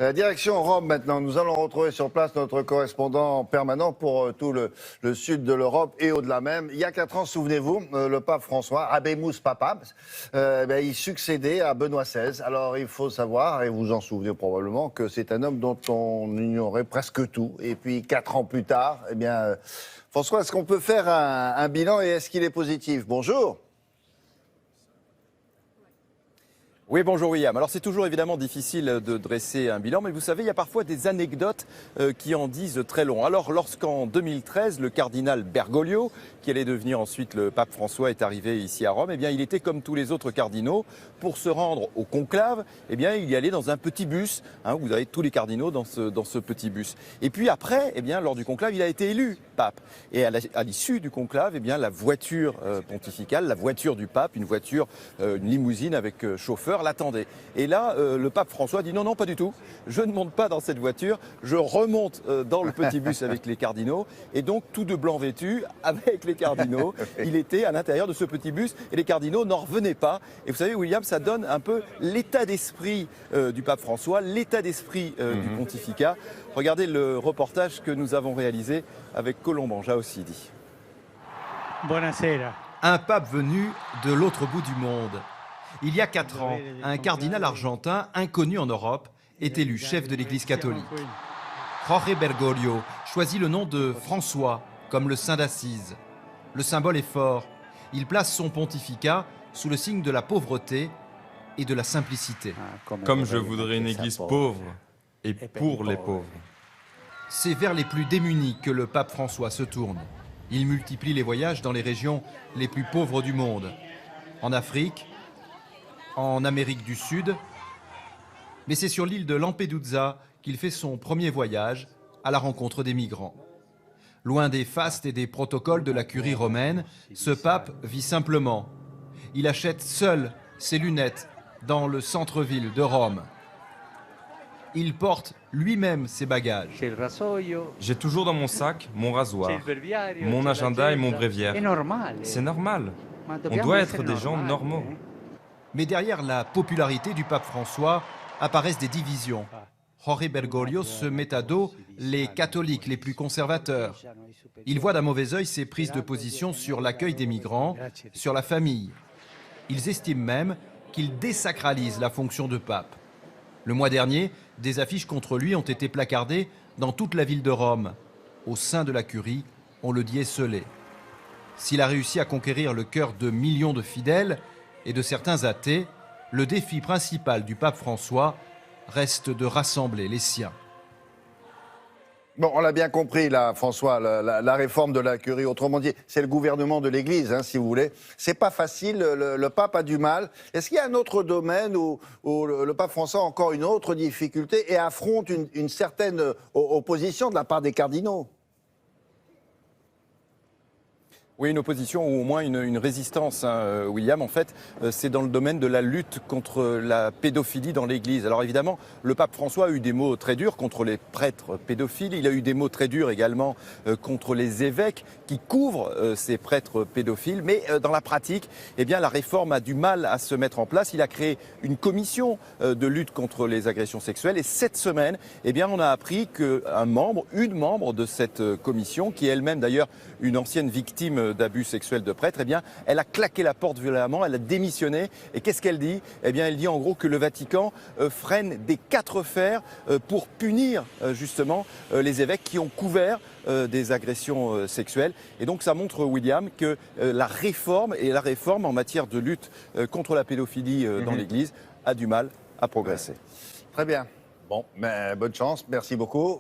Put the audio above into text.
Direction Rome maintenant. Nous allons retrouver sur place notre correspondant permanent pour tout le sud de l'Europe et au-delà même. Il y a 4 ans, souvenez-vous, le pape François, Habemus Papam, il succédait à Benoît XVI. Alors il faut savoir, et vous en souvenez probablement, que c'est un homme dont on ignorait presque tout. Et puis 4 ans plus tard, François, est-ce qu'on peut faire un bilan et est-ce qu'il est positif? Bonjour. Oui, bonjour William. Alors c'est toujours évidemment difficile de dresser un bilan, mais vous savez, il y a parfois des anecdotes qui en disent très long. Alors lorsqu'en 2013, le cardinal Bergoglio, qui allait devenir ensuite le pape François, est arrivé ici à Rome, il était comme tous les autres cardinaux. Pour se rendre au conclave, il y allait dans un petit bus. Vous avez tous les cardinaux dans ce petit bus. Et puis après, lors du conclave, il a été élu pape. Et à l'issue du conclave, la voiture pontificale, la voiture du pape, une limousine avec chauffeur, l'attendait. Et là, le pape François dit non, pas du tout. Je ne monte pas dans cette voiture. Je remonte dans le petit bus avec les cardinaux. Et donc, tout de blanc vêtu, avec les cardinaux, il était à l'intérieur de ce petit bus et les cardinaux n'en revenaient pas. Et vous savez, William, ça donne un peu l'état d'esprit du pape François, l'état d'esprit du pontificat. Regardez le reportage que nous avons réalisé avec Colomban Jaossidi. Buonasera. Un pape venu de l'autre bout du monde. Il y a 4 ans, un cardinal argentin inconnu en Europe est élu chef de l'Église catholique. Jorge Bergoglio choisit le nom de François comme le saint d'Assise. Le symbole est fort. Il place son pontificat sous le signe de la pauvreté et de la simplicité. Comme je voudrais une Église pauvre et pour les pauvres. C'est vers les plus démunis que le pape François se tourne. Il multiplie les voyages dans les régions les plus pauvres du monde. En Afrique, en Amérique du Sud, mais c'est sur l'île de Lampedusa qu'il fait son premier voyage à la rencontre des migrants. Loin des fastes et des protocoles de la curie romaine, ce pape vit simplement. Il achète seul ses lunettes dans le centre-ville de Rome. Il porte lui-même ses bagages. J'ai toujours dans mon sac mon rasoir, mon agenda et mon bréviaire. C'est normal. On doit être des gens normaux. Mais derrière la popularité du pape François apparaissent des divisions. Jorge Bergoglio se met à dos les catholiques les plus conservateurs. Il voit d'un mauvais œil ses prises de position sur l'accueil des migrants, sur la famille. Ils estiment même qu'il désacralise la fonction de pape. Le mois dernier, des affiches contre lui ont été placardées dans toute la ville de Rome. Au sein de la curie, on le dit esseulé. S'il a réussi à conquérir le cœur de millions de fidèles et de certains athées, le défi principal du pape François reste de rassembler les siens. Bon, on l'a bien compris là, François, la réforme de la curie, autrement dit, c'est le gouvernement de l'Église, si vous voulez. C'est pas facile, le pape a du mal. Est-ce qu'il y a un autre domaine où le pape François a encore une autre difficulté et affronte une certaine opposition de la part des cardinaux ? Oui, une opposition ou au moins une résistance, William. En fait, c'est dans le domaine de la lutte contre la pédophilie dans l'Église. Alors évidemment, le pape François a eu des mots très durs contre les prêtres pédophiles. Il a eu des mots très durs également contre les évêques qui couvrent ces prêtres pédophiles. Mais dans la pratique, la réforme a du mal à se mettre en place. Il a créé une commission de lutte contre les agressions sexuelles. Et cette semaine, on a appris une membre de cette commission, qui est elle-même d'ailleurs une ancienne victime d'abus sexuels de prêtres, elle a claqué la porte violemment, elle a démissionné. Et qu'est-ce qu'elle dit ? Elle dit en gros que le Vatican freine des 4 fers pour punir justement les évêques qui ont couvert des agressions sexuelles. Et donc ça montre, William, que la réforme en matière de lutte contre la pédophilie dans l'Église a du mal à progresser. Très bien. Bon, bonne chance, merci beaucoup.